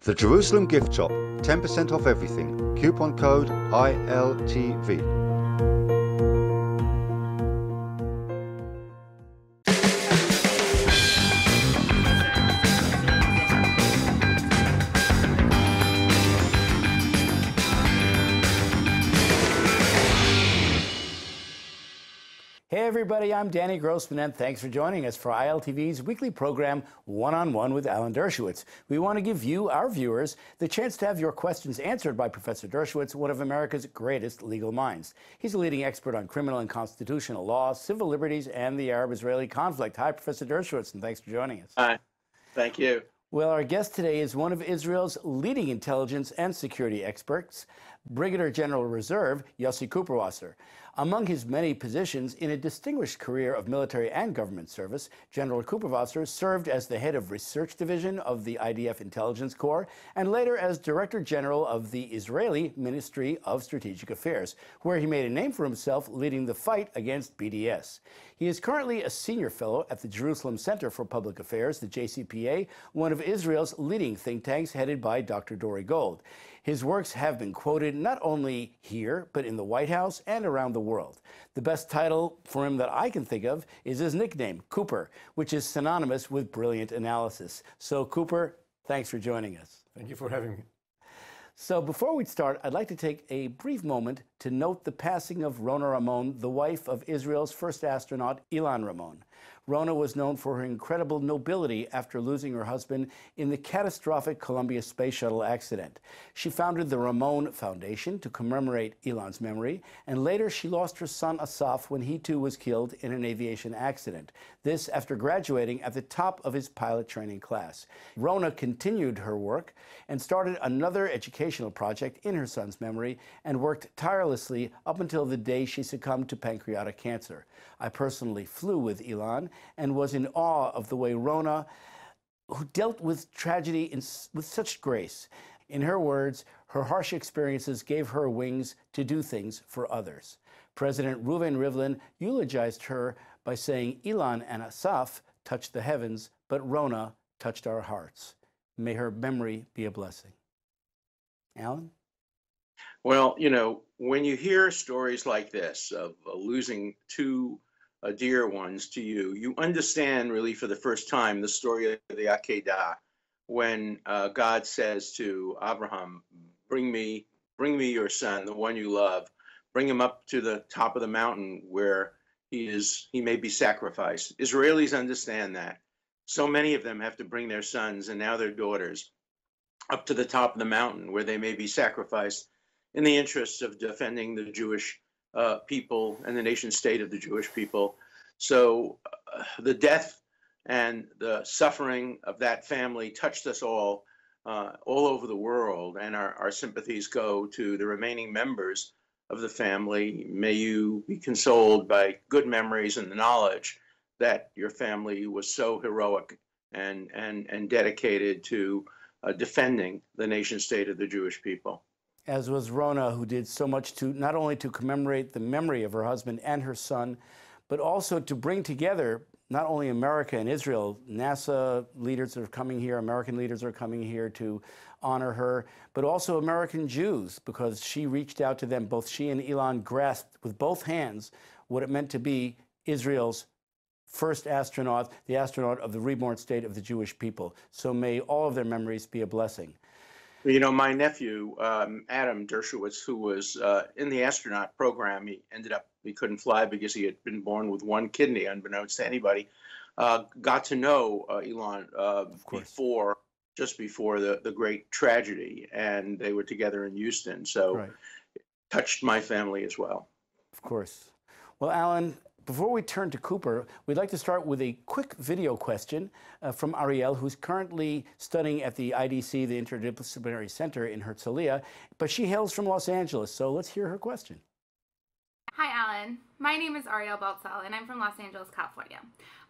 The Jerusalem Gift Shop, 10% off everything. Coupon code ILTV. Hey everybody, I'm Danny Grossman, and thanks for joining us for ILTV's weekly program, One-on-One with Alan Dershowitz. We want to give you, our viewers, the chance to have your questions answered by Professor Dershowitz, one of America's greatest legal minds. He's a leading expert on criminal and constitutional law, civil liberties, and the Arab-Israeli conflict. Hi, Professor Dershowitz, and thanks for joining us. Hi, thank you. Well, our guest today is one of Israel's leading intelligence and security experts, Brigadier General Reserve Yossi Kuperwasser. Among his many positions in a distinguished career of military and government service, General Kuperwasser served as the head of Research Division of the IDF Intelligence Corps and later as Director General of the Israeli Ministry of Strategic Affairs, where he made a name for himself leading the fight against BDS. He is currently a senior fellow at the Jerusalem Center for Public Affairs, the JCPA, one of Israel's leading think tanks headed by Dr. Dori Gold. His works have been quoted not only here, but in the White House and around the world. The best title for him that I can think of is his nickname, Cooper, which is synonymous with brilliant analysis. So, Cooper, thanks for joining us. Thank you for having me. So before we start, I'd like to take a brief moment to note the passing of Rona Ramon, the wife of Israel's first astronaut, Ilan Ramon. Rona was known for her incredible nobility after losing her husband in the catastrophic Columbia Space Shuttle accident. She founded the Ramon Foundation to commemorate Ilan's memory, and later she lost her son Asaf when he too was killed in an aviation accident. This after graduating at the top of his pilot training class. Rona continued her work and started another educational project in her son's memory and worked tirelessly up until the day she succumbed to pancreatic cancer. I personally flew with Ilan and was in awe of the way Rona, who dealt with tragedy with such grace. In her words, her harsh experiences gave her wings to do things for others. President Reuven Rivlin eulogized her by saying, "Ilan and Asaf touched the heavens, but Rona touched our hearts. May her memory be a blessing." Alan? Well, you know, when you hear stories like this of losing two dear ones to you, you understand really for the first time the story of the Akedah, when God says to Abraham, bring me your son, the one you love, bring him up to the top of the mountain where he may be sacrificed. Israelis understand that. So many of them have to bring their sons and now their daughters up to the top of the mountain where they may be sacrificed in the interests of defending the Jewish people and the nation state of the Jewish people. So the death and the suffering of that family touched us all over the world, and our sympathies go to the remaining members of the family. May you be consoled by good memories and the knowledge that your family was so heroic and dedicated to defending the nation state of the Jewish people. As was Rona, who did so much to not only to commemorate the memory of her husband and her son, but also to bring together not only America and Israel. NASA leaders are coming here, American leaders are coming here to honor her, but also American Jews, because she reached out to them. Both she and Ilan grasped with both hands what it meant to be Israel's first astronaut, the astronaut of the reborn state of the Jewish people. So may all of their memories be a blessing. You know, my nephew, Adam Dershowitz, who was in the astronaut program, he couldn't fly because he had been born with one kidney, unbeknownst to anybody, got to know Ilan just before the great tragedy, and they were together in Houston. So it touched my family as well. Of course. Well, Alan, before we turn to Cooper, we'd like to start with a quick video question from Ariel, who's currently studying at the IDC, the Interdisciplinary Center in Herzliya, but she hails from Los Angeles, so let's hear her question. Hi, Alan. My name is Ariel Baltzell, and I'm from Los Angeles, California.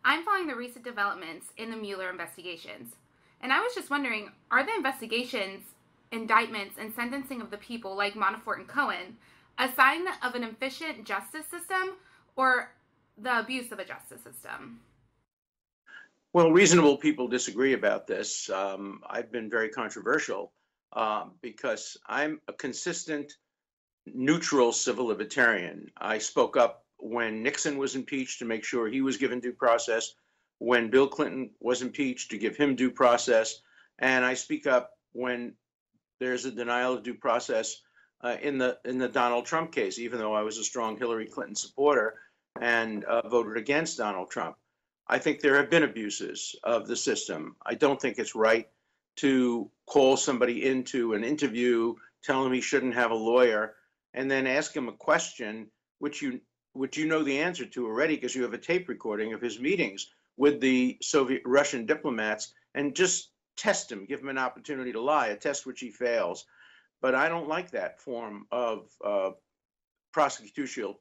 I'm following the recent developments in the Mueller investigations, and I was just wondering, are the investigations, indictments, and sentencing of the people like Manafort and Cohen a sign of an efficient justice system or the abuse of a justice system? Well, reasonable people disagree about this. I've been very controversial because I'm a consistent, neutral civil libertarian. I spoke up when Nixon was impeached to make sure he was given due process, when Bill Clinton was impeached to give him due process, and I speak up when there's a denial of due process in the Donald Trump case, even though I was a strong Hillary Clinton supporter and voted against Donald Trump. I think there have been abuses of the system. I don't think it's right to call somebody into an interview, tell him he shouldn't have a lawyer, and then ask him a question which you know the answer to already because you have a tape recording of his meetings with the Soviet Russian diplomats, and just test him, give him an opportunity to lie, a test which he fails. But I don't like that form of prosecutorial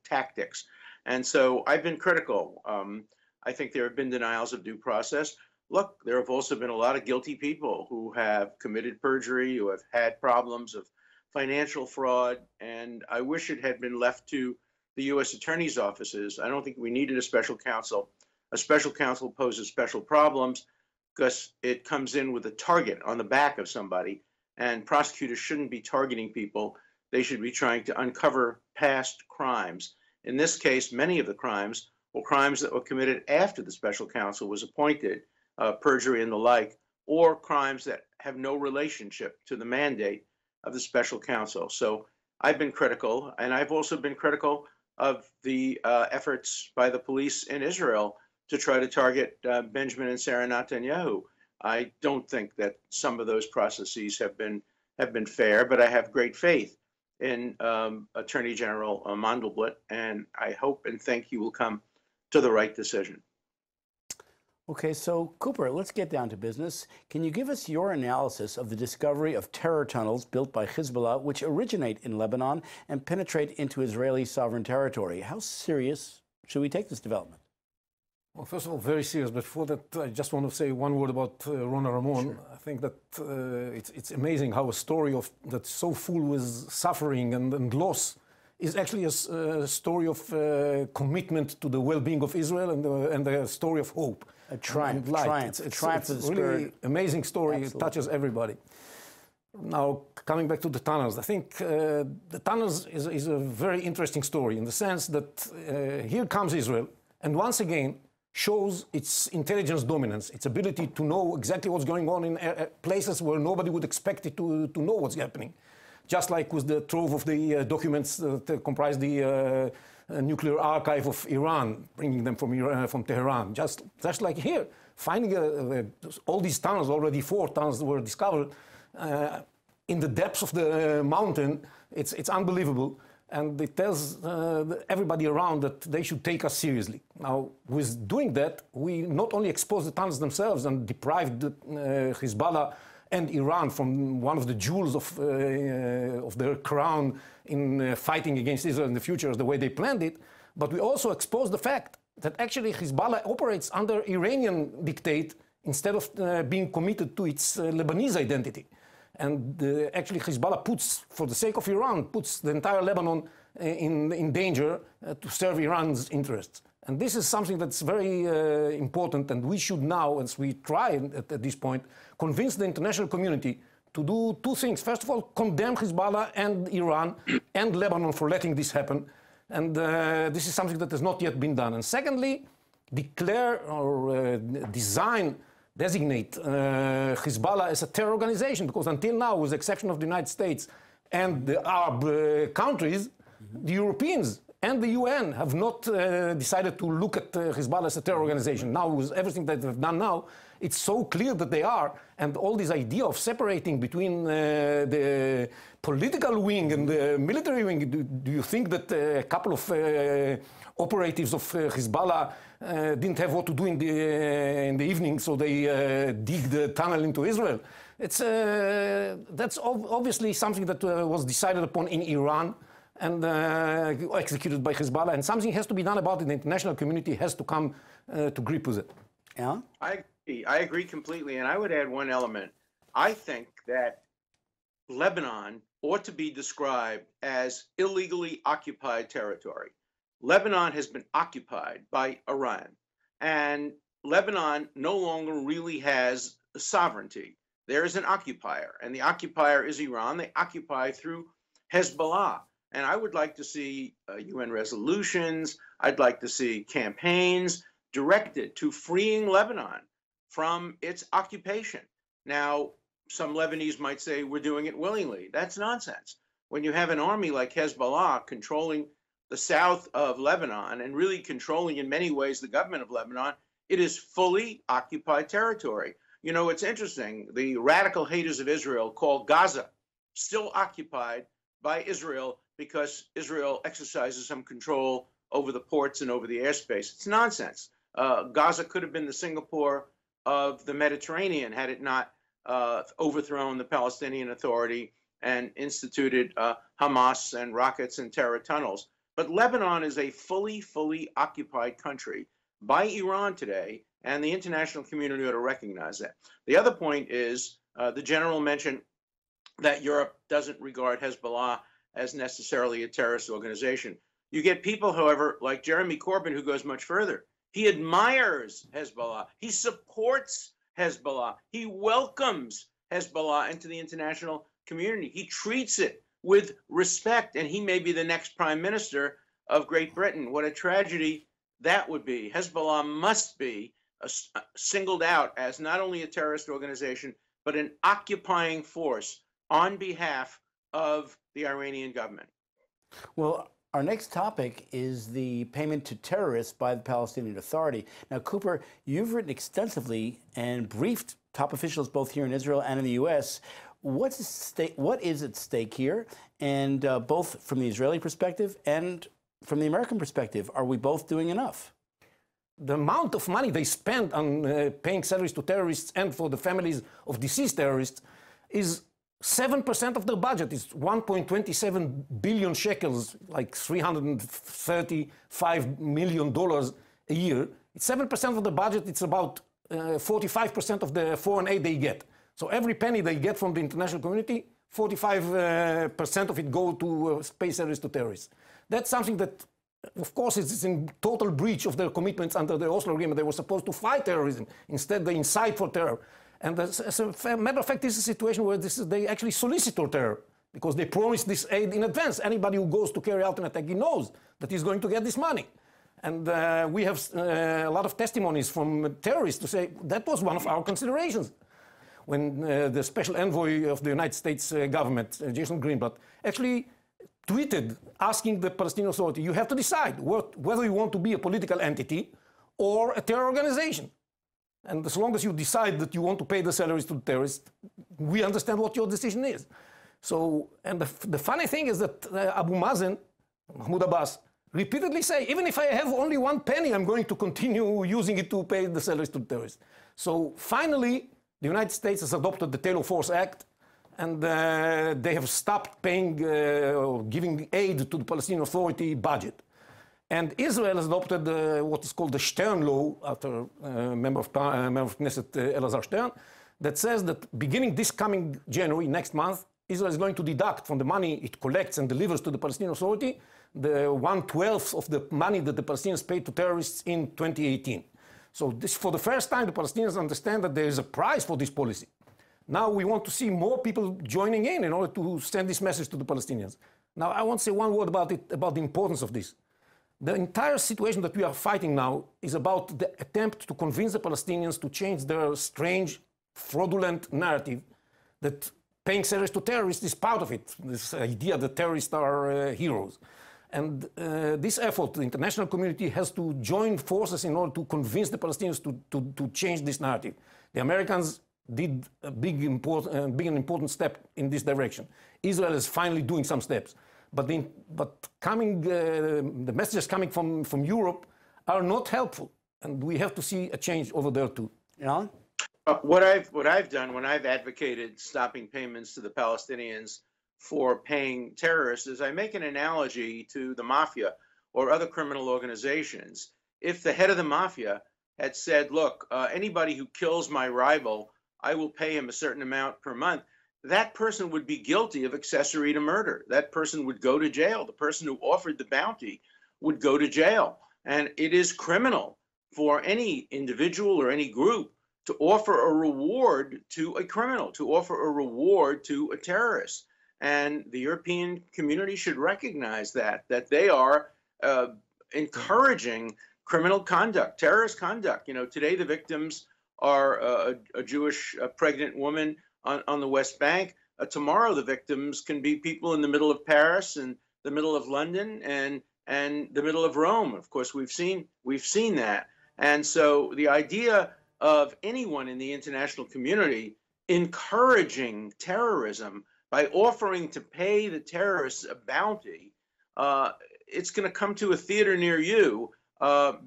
tactics. And so I've been critical. I think there have been denials of due process. Look, there have also been a lot of guilty people who have committed perjury, who have had problems of financial fraud, and I wish it had been left to the U.S. attorney's offices. I don't think we needed a special counsel. A special counsel poses special problems because it comes in with a target on the back of somebody, and prosecutors shouldn't be targeting people. They should be trying to uncover past crimes. In this case, many of the crimes were crimes that were committed after the special counsel was appointed, perjury and the like, or crimes that have no relationship to the mandate of the special counsel. So I've been critical, and I've also been critical of the efforts by the police in Israel to try to target Benjamin and Sarah Netanyahu. I don't think that some of those processes have been fair, but I have great faith in Attorney General Mandelblit, and I hope and think he will come to the right decision. Okay, so Cooper, let's get down to business. Can you give us your analysis of the discovery of terror tunnels built by Hezbollah, which originate in Lebanon and penetrate into Israeli sovereign territory? How serious should we take this development? Well, first of all, very serious. But before that, I just want to say one word about Rona Ramon. Sure. I think that it's amazing how a story that's so full with suffering and loss is actually a story of commitment to the well-being of Israel and a story of hope. A triumph. It's a really amazing story. Absolutely. It touches everybody. Now, coming back to the tunnels, I think the tunnels is a very interesting story in the sense that here comes Israel, and once again shows its intelligence dominance, its ability to know exactly what's going on in places where nobody would expect it to know what's happening. Just like with the trove of the documents that comprise the nuclear archive of Iran, bringing them from Tehran. Just like here, finding all these tunnels, already 4 tunnels were discovered in the depths of the mountain. It's unbelievable. And it tells everybody around that they should take us seriously. Now, with doing that, we not only expose the tunnels themselves and deprive Hezbollah and Iran from one of the jewels of their crown in fighting against Israel in the future, the way they planned it, but we also expose the fact that actually Hezbollah operates under Iranian dictate instead of being committed to its Lebanese identity. And actually Hezbollah puts, for the sake of Iran, puts the entire Lebanon in danger to serve Iran's interests. And this is something that's very important, and we should now, as we try at this point, convince the international community to do 2 things. First of all, condemn Hezbollah and Iran and Lebanon for letting this happen. And this is something that has not yet been done. And secondly, declare or designate Hezbollah as a terror organization, because until now, with the exception of the United States and the Arab countries, the Europeans and the UN have not decided to look at Hezbollah as a terror organization. Now, with everything that they've done now, it's so clear that they are, and all this idea of separating between the political wing and the military wing, do you think that a couple of operatives of Hezbollah didn't have what to do in the evening, so they dig the tunnel into Israel? That's obviously something that was decided upon in Iran and executed by Hezbollah, and something has to be done about it. The international community has to come to grip with it. Yeah? I agree completely, and I would add one element. I think that Lebanon ought to be described as illegally occupied territory. Lebanon has been occupied by Iran, and Lebanon no longer really has sovereignty. There is an occupier, and the occupier is Iran. They occupy through Hezbollah. And I would like to see UN resolutions. I'd like to see campaigns directed to freeing Lebanon from its occupation. Now, some Lebanese might say we're doing it willingly. That's nonsense. When you have an army like Hezbollah controlling the south of Lebanon and really controlling in many ways the government of Lebanon, it is fully occupied territory. You know, it's interesting. The radical haters of Israel call Gaza still occupied by Israel because Israel exercises some control over the ports and over the airspace. It's nonsense. Gaza could have been the Singapore of the Mediterranean had it not overthrown the Palestinian Authority and instituted Hamas and rockets and terror tunnels. But Lebanon is a fully occupied country by Iran today, and the international community ought to recognize that. The other point is the general mentioned that Europe doesn't regard Hezbollah as necessarily a terrorist organization. You get people, however, like Jeremy Corbyn, who goes much further. He admires Hezbollah. He supports Hezbollah. He welcomes Hezbollah into the international community. He treats it with respect, and he may be the next prime minister of Great Britain. What a tragedy that would be. Hezbollah must be singled out as not only a terrorist organization, but an occupying force on behalf of the Iranian government. Well, our next topic is the payment to terrorists by the Palestinian Authority. Now, Cooper, you've written extensively and briefed top officials both here in Israel and in the U.S. What is at stake here? And both from the Israeli perspective and from the American perspective, are we both doing enough? The amount of money they spend on paying salaries to terrorists and for the families of deceased terrorists is 7% of their budget. Is 1.27 billion shekels, like $335 million a year. It's 7% of the budget. It's about 45% of the foreign aid they get. So every penny they get from the international community, 45% of it go to pay salaries to terrorists. That's something that, of course, is in total breach of their commitments under the Oslo Agreement. They were supposed to fight terrorism. Instead, they incite for terror. And as a matter of fact, this is a situation where they actually solicit terror because they promise this aid in advance. Anybody who goes to carry out an attack, he knows that he's going to get this money. And we have a lot of testimonies from terrorists to say that was one of our considerations. When the special envoy of the United States government, Jason Greenblatt, actually tweeted asking the Palestinian Authority, you have to decide whether you want to be a political entity or a terror organization. And as long as you decide that you want to pay the salaries to the terrorists, we understand what your decision is. So, and the funny thing is that Abu Mazen, Mahmoud Abbas, repeatedly say, even if I have only one penny, I'm going to continue using it to pay the salaries to the terrorists. So finally, the United States has adopted the Taylor Force Act, and they have stopped paying or giving aid to the Palestinian Authority budget. And Israel has adopted what is called the Stern Law, after member of Knesset Elazar Stern, that says that beginning this coming January, next month, Israel is going to deduct from the money it collects and delivers to the Palestinian Authority the 1/12 of the money that the Palestinians paid to terrorists in 2018. So this, for the first time, the Palestinians understand that there is a price for this policy. Now we want to see more people joining in order to send this message to the Palestinians. Now I want to say one word about it, about the importance of this. The entire situation that we are fighting now is about the attempt to convince the Palestinians to change their strange, fraudulent narrative that paying salaries to terrorists is part of it, this idea that terrorists are heroes. And this effort, the international community has to join forces in order to convince the Palestinians to change this narrative. The Americans did a big and important step in this direction. Israel is finally doing some steps. But the messages coming from Europe are not helpful, and we have to see a change over there too. Alan? What I've done when I've advocated stopping payments to the Palestinians for paying terrorists is I make an analogy to the mafia or other criminal organizations. If the head of the mafia had said, look, anybody who kills my rival, I will pay him a certain amount per month, that person would be guilty of accessory to murder. That person would go to jail. The person who offered the bounty would go to jail. And it is criminal for any individual or any group to offer a reward to a criminal, to offer a reward to a terrorist. And the European community should recognize that they are encouraging criminal conduct, terrorist conduct. You know, today the victims are a Jewish pregnant woman on the West Bank. Tomorrow the victims can be people in the middle of Paris and the middle of London and the middle of Rome. Of course, we've seen that. And so the idea of anyone in the international community encouraging terrorism by offering to pay the terrorists a bounty, it's going to come to a theater near you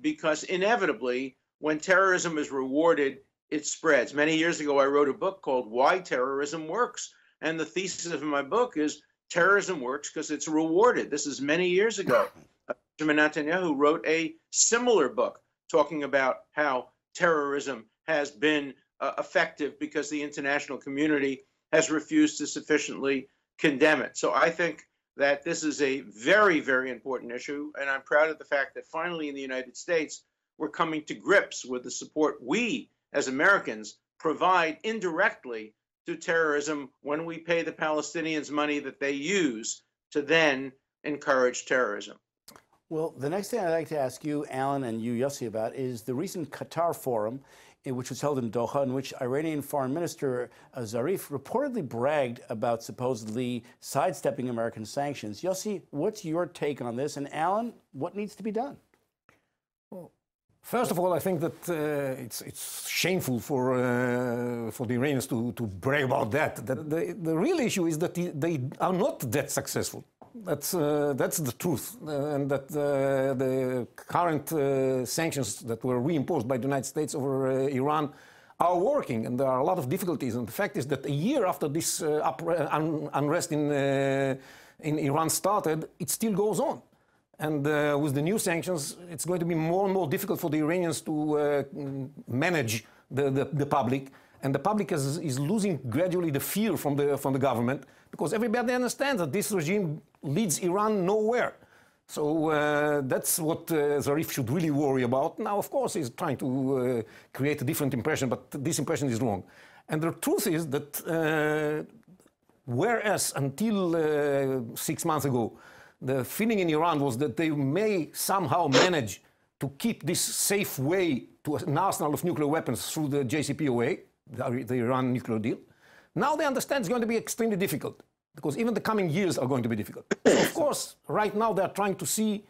because inevitably, when terrorism is rewarded, it spreads. Many years ago, I wrote a book called Why Terrorism Works. And the thesis of my book is terrorism works because it's rewarded. This is many years ago. Benjamin Netanyahu wrote a similar book talking about how terrorism has been effective because the international community has refused to sufficiently condemn it. So I think that this is a very, very important issue. And I'm proud of the fact that finally in the United States, we're coming to grips with the support we as Americans provide indirectly to terrorism when we pay the Palestinians money that they use to then encourage terrorism. Well, the next thing I'd like to ask you, Alan, and you, Yossi, about is the recent Qatar forum, which was held in Doha, in which Iranian Foreign Minister Zarif reportedly bragged about supposedly sidestepping American sanctions. Yossi, what's your take on this? And Alan, what needs to be done? Well, first of all, I think that it's shameful for the Iranians to brag about that. The real issue is that they are not that successful. That's the truth, and that the current sanctions that were reimposed by the United States over Iran are working, and there are a lot of difficulties. And the fact is that a year after this unrest in Iran started, it still goes on. And with the new sanctions, it's going to be more and more difficult for the Iranians to manage the public. And the public is losing gradually the fear from the government, because everybody understands that this regime leads Iran nowhere. So that's what Zarif should really worry about. Now, of course, he's trying to create a different impression, but this impression is wrong. And the truth is that whereas until 6 months ago, the feeling in Iran was that they may somehow manage to keep this safe way to an arsenal of nuclear weapons through the JCPOA, the Iran nuclear deal. Now they understand it's going to be extremely difficult, because even the coming years are going to be difficult. So of course, right now they're trying to see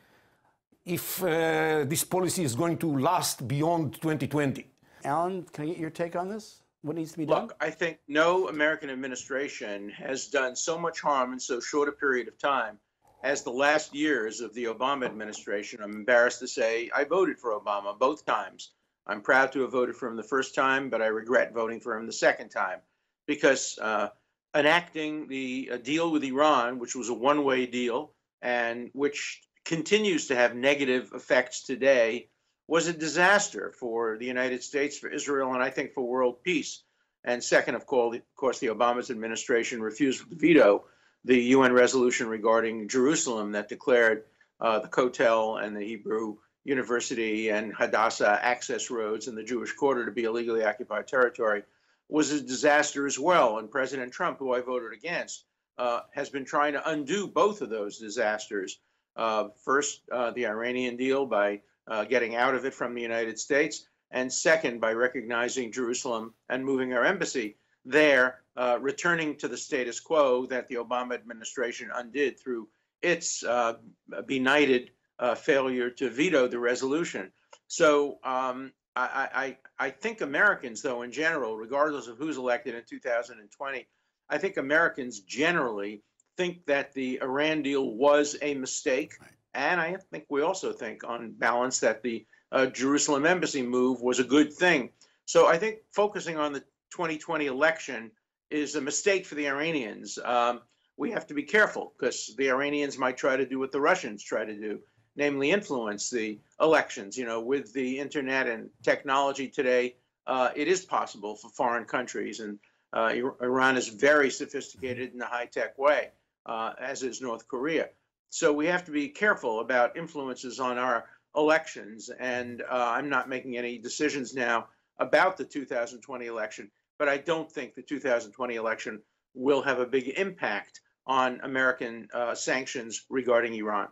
if this policy is going to last beyond 2020. Alan, can I get your take on this? What needs to be done? Look, I think no American administration has done so much harm in so short a period of time as the last years of the Obama administration. I'm embarrassed to say I voted for Obama both times. I'm proud to have voted for him the first time, but I regret voting for him the second time, because enacting the deal with Iran, which was a one-way deal and which continues to have negative effects today, was a disaster for the United States, for Israel, and I think for world peace. And second, of course, the Obama administration refused to veto the UN resolution regarding Jerusalem that declared the Kotel and the Hebrew University and Hadassah access roads in the Jewish quarter to be illegally occupied territory, was a disaster as well. And President Trump, who I voted against, has been trying to undo both of those disasters. First, the Iranian deal by getting out of it from the United States, and second, by recognizing Jerusalem and moving our embassy there, returning to the status quo that the Obama administration undid through its benighted failure to veto the resolution. So I think Americans, though, in general, regardless of who's elected in 2020, I think Americans generally think that the Iran deal was a mistake. Right. And I think we also think, on balance, that the Jerusalem embassy move was a good thing. So I think focusing on the 2020 election is a mistake for the Iranians. We have to be careful, because the Iranians might try to do what the Russians try to do, namely influence the elections. You know, with the internet and technology today, it is possible for foreign countries, and Iran is very sophisticated in a high-tech way, as is North Korea. So we have to be careful about influences on our elections. And I'm not making any decisions now about the 2020 election, but I don't think the 2020 election will have a big impact on American sanctions regarding Iran.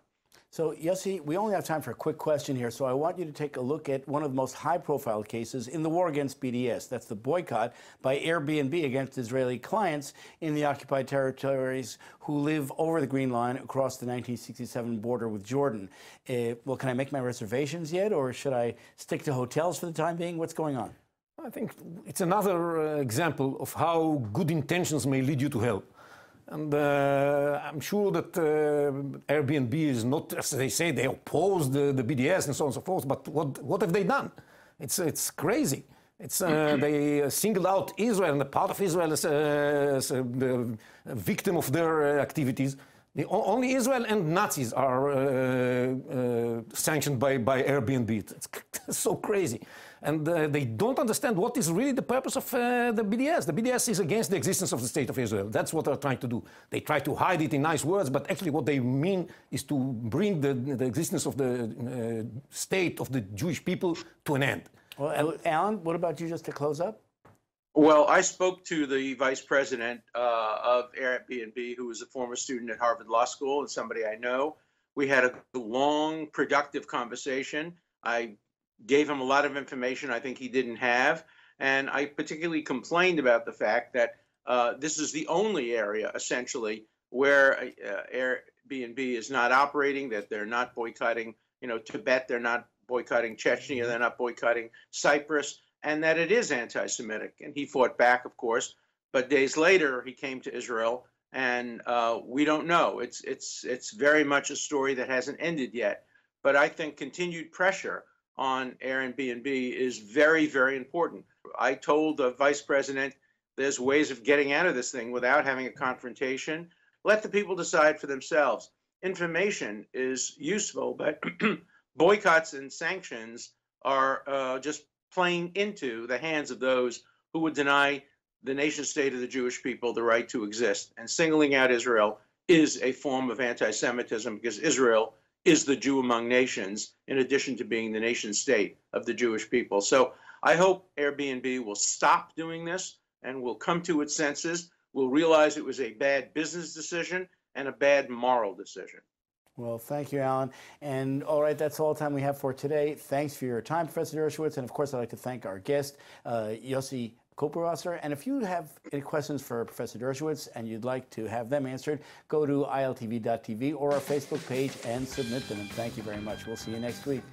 So, Yossi, we only have time for a quick question here, so I want you to take a look at one of the most high-profile cases in the war against BDS. That's the boycott by Airbnb against Israeli clients in the occupied territories who live over the Green Line across the 1967 border with Jordan. Well, can I make my reservations yet, or should I stick to hotels for the time being? What's going on? I think it's another example of how good intentions may lead you to hell. And I'm sure that Airbnb is not, as they say, they oppose the BDS and so on and so forth, but what have they done? It's crazy. They singled out Israel and a part of Israel as a victim of their activities. Only Israel and Nazis are sanctioned by Airbnb. It's so crazy. And they don't understand what is really the purpose of the BDS. The BDS is against the existence of the state of Israel. That's what they're trying to do. They try to hide it in nice words, but actually what they mean is to bring the existence of the state of the Jewish people to an end. Well, Alan, what about you just to close up? Well, I spoke to the vice president of Airbnb, who was a former student at Harvard Law School and somebody I know. We had a long, productive conversation. I gave him a lot of information I think he didn't have. And I particularly complained about the fact that this is the only area, essentially, where Airbnb is not operating, that they're not boycotting, Tibet, they're not boycotting Chechnya, they're not boycotting Cyprus, and that it is anti-Semitic. And he fought back, of course, but days later he came to Israel, and we don't know. It's very much a story that hasn't ended yet. But I think continued pressure on Airbnb is very, very important. I told the vice president there's ways of getting out of this thing without having a confrontation. Let the people decide for themselves. Information is useful, but boycotts and sanctions are just playing into the hands of those who would deny the nation state of the Jewish people the right to exist. And singling out Israel is a form of anti-Semitism because Israel is the Jew among nations, in addition to being the nation state of the Jewish people. So I hope Airbnb will stop doing this and will come to its senses, will realize it was a bad business decision and a bad moral decision. Well, thank you, Alan. And all right, that's all the time we have for today. Thanks for your time, Professor Dershowitz. And of course, I'd like to thank our guest, Yossi Kopperwasser. And if you have any questions for Professor Dershowitz and you'd like to have them answered, go to iltv.tv or our Facebook page and submit them. And thank you very much. We'll see you next week.